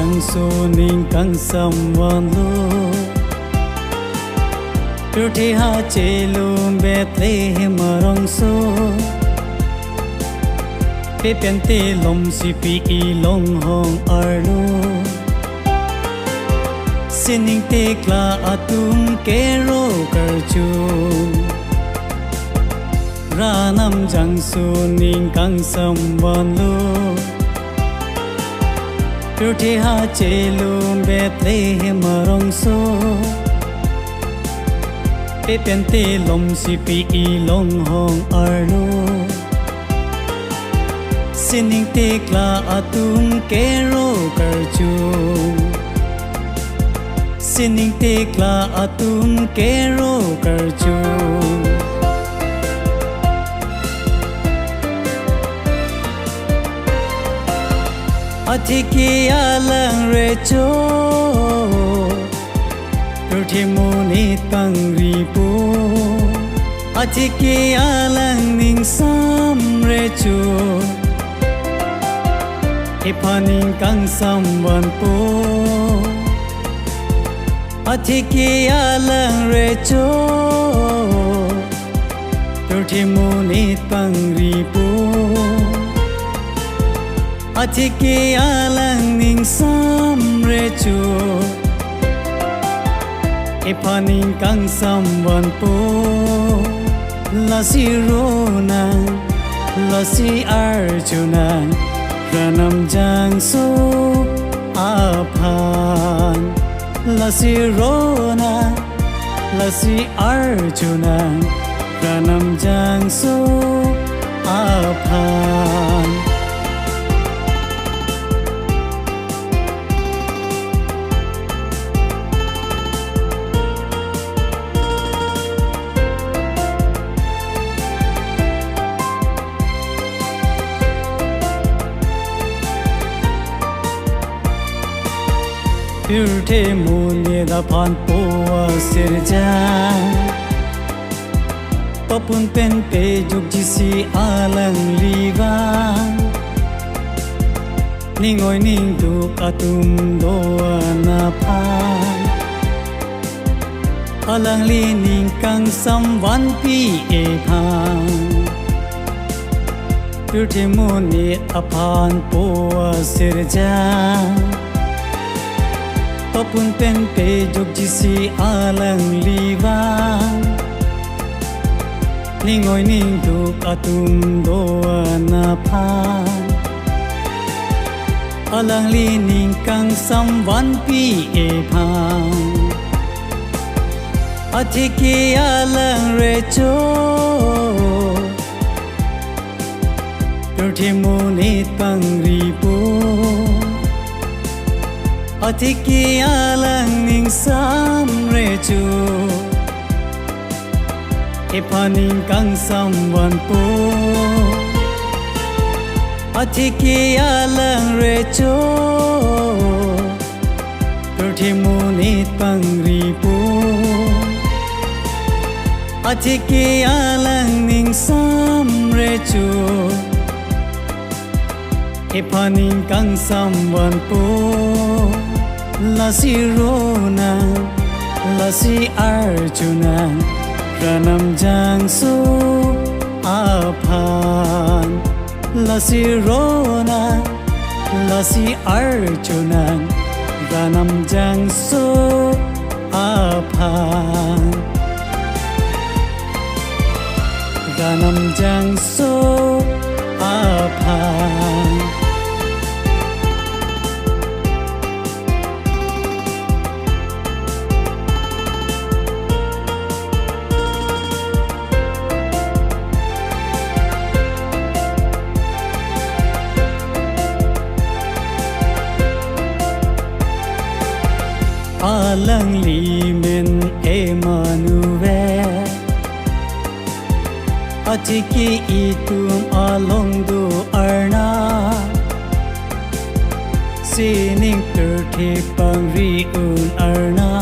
chẳng số ninh căng xăm vòn lô Điều thi ha chế lô bẹt lê mà rong số Bê bèn tê lông si pi y lông hong ar lô Xin ninh tê kla atum kê rô kar chung Ra nam chẳng số ninh căng xăm vòn lô Điều thi ha chế lô bẹt lê mà rong số Bê bèn tê lông si pi y lông hong ar lô Xin ninh tê kla atum kê rô kar chung Xin ninh tê kla atum kê rô kar chung Athiki alang re cho Ruthi muni tang ripo Athiki alang ning sam re cho Ipaning kang sam wan po Athiki alang re cho Ruthi muni tang ripo Athiki alang ning sam re cho Ipaning kang sam wan po La si rona La si arjuna Ranam jang so apan La si rona La si arjuna Ranam jang so apan Pirte mune da pan poa sirja Papun pen pe juk jisi alang liva Ningoy ning duk atum doa na pan Alang li ning kang sam van pi e pan Pirte mune apan poa sirja Papun pen pe juk jisi alang liva Ningoy ning duk atum doa na pan Alang li ning kang sam van pi e pan Athiki alang re cho Ruthi muni tang ripo Athiki alang ning sam re cho Ipaning kang sam wan po Athiki alang re cho Ruthi muni tang ripo Athiki alang ning sam re cho Ipaning kang sam wan po La si rona La si arjuna Ranam jang so apan La si rona La si arjuna Ranam jang so apan Ranam jang so apan Alang li men Emmanuel Athiki itum along do arna Sining terthi pang ri un arna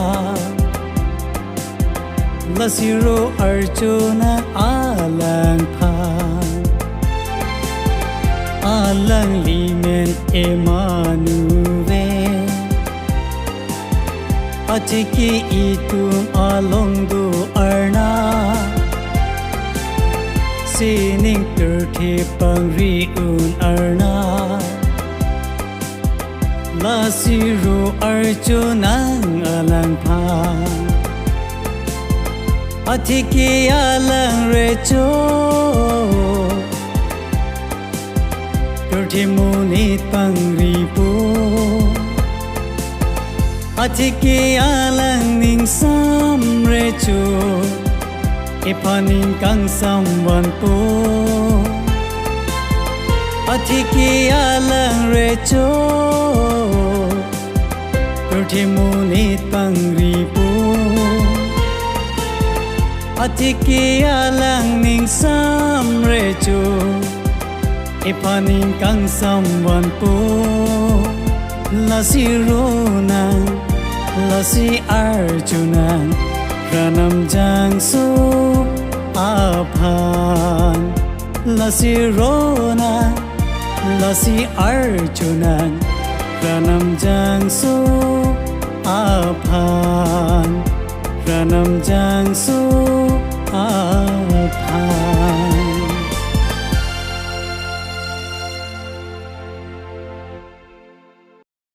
La siro arjuna alang pan Alang li men Emmanuel Atiki itum along du arna Sining terthi pangri un arna Lasiru arjunang alang pa Atiki alang rejo Terthi munit pangri po Atiki alang ning sam rejo Ipaning kang samwan po Atiki alang rejo Terthi munit pangri po Atiki alang ning sam rejo Ipaning kang samwan po Lasi ronang Lasi arjunang Ranam jangsu aphan Lasi ronang Lasi arjunang Ranam jangsu aphan Ranam jangsu aphan